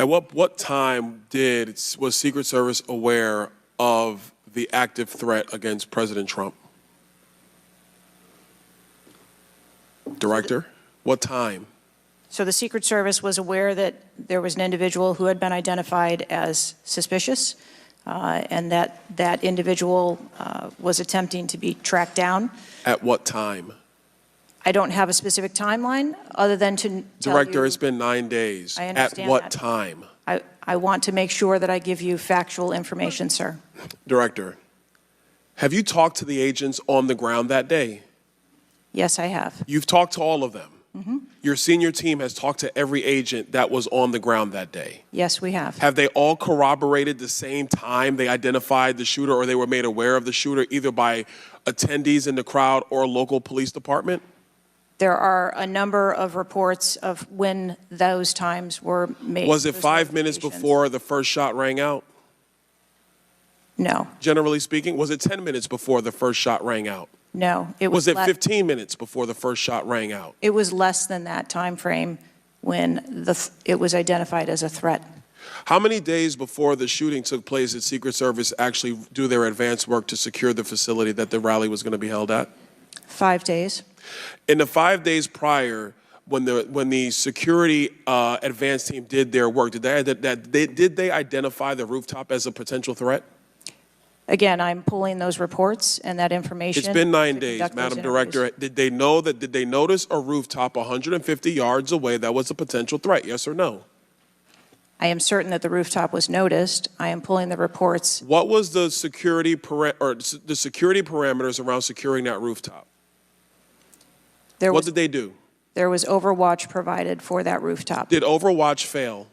At what time was Secret Service aware of the active threat against President Trump? Director, what time? So the Secret Service was aware that there was an individual who had been identified as suspicious, and that individual was attempting to be tracked down. At what time? I don't have a specific timeline other than to tell Director, you, it's been 9 days. I understand At what that. time? I want to make sure that I give you factual information, sir. Director, have you talked to the agents on the ground that day? Yes, I have. You've talked to all of them? Mm-hmm. Your senior team has talked to every agent that was on the ground that day? Yes, we have. Have they all corroborated the same time they identified the shooter or they were made aware of the shooter, either by attendees in the crowd or a local police department? There are a number of reports of when those times were made. Was it 5 minutes before the first shot rang out? No. Generally speaking, was it 10 minutes before the first shot rang out? No. Was it 15 minutes before the first shot rang out? It was less than that time frame when it was identified as a threat. How many days before the shooting took place did Secret Service actually do their advance work to secure the facility that the rally was going to be held at? 5 days. In the 5 days prior, when the security advance team did their work, did they identify the rooftop as a potential threat? Again, I'm pulling those reports and that information. It's been 9 days, Madam Director. Did they notice a rooftop 150 yards away that was a potential threat, yes or no? I am certain that the rooftop was noticed. I am pulling the reports. What was the security parameters around securing that rooftop? What did they do? There was overwatch provided for that rooftop. Did overwatch fail?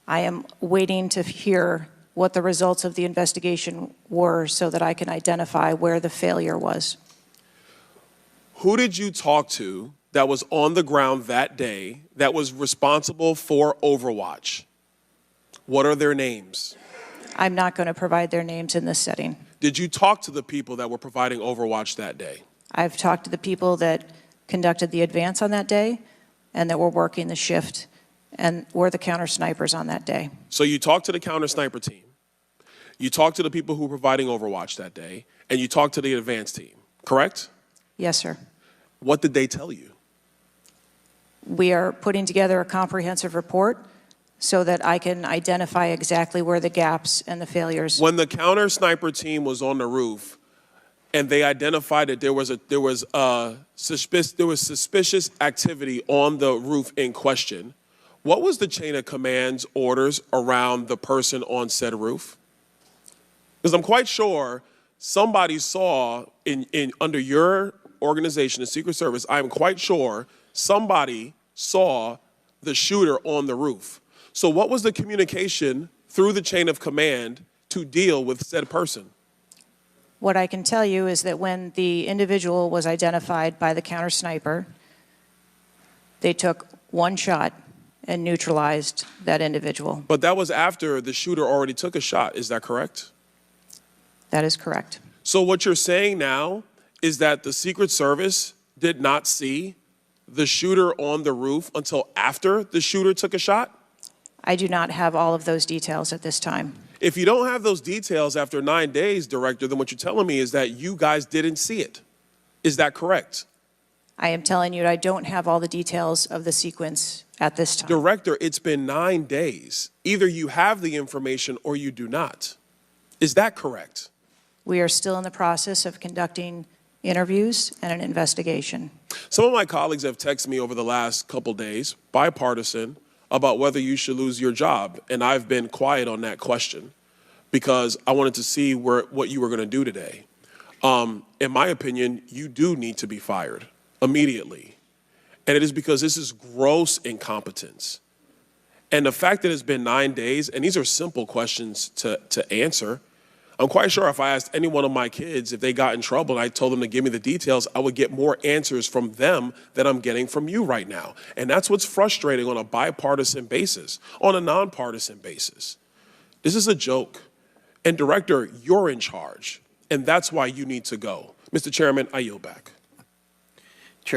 I am waiting to hear what the results of the investigation were so that I can identify where the failure was. Who did you talk to that was on the ground that day that was responsible for overwatch? What are their names? I'm not going to provide their names in this setting. Did you talk to the people that were providing overwatch that day? I've talked to the people that conducted the advance on that day and that were working the shift and were the counter snipers on that day. So you talked to the counter sniper team, you talked to the people who were providing overwatch that day, and you talked to the advance team, correct? Yes, sir. What did they tell you? We are putting together a comprehensive report so that I can identify exactly where the gaps and the failures. When the counter sniper team was on the roof and they identified that there was suspicious activity on the roof in question, what was the chain of command's orders around the person on said roof? Because I'm quite sure somebody saw under your organization, the Secret Service, I'm quite sure somebody saw the shooter on the roof. So what was the communication through the chain of command to deal with said person? What I can tell you is that when the individual was identified by the counter sniper, they took one shot and neutralized that individual. But that was after the shooter already took a shot, is that correct? That is correct. So what you're saying now is that the Secret Service did not see the shooter on the roof until after the shooter took a shot? I do not have all of those details at this time. If you don't have those details after 9 days, Director, then what you're telling me is that you guys didn't see it. Is that correct? I am telling you I don't have all the details of the sequence at this time. Director, it's been 9 days. Either you have the information or you do not. Is that correct? We are still in the process of conducting interviews and an investigation. Some of my colleagues have texted me over the last couple days, bipartisan, about whether you should lose your job. And I've been quiet on that question because I wanted to see what you were going to do today. In my opinion, you do need to be fired immediately. And it is because this is gross incompetence. And the fact that it's been 9 days, and these are simple questions to answer, I'm quite sure if I asked any one of my kids if they got in trouble and I told them to give me the details, I would get more answers from them than I'm getting from you right now. And that's what's frustrating on a bipartisan basis, on a nonpartisan basis. This is a joke. And Director, you're in charge. And that's why you need to go. Mr. Chairman, I yield back.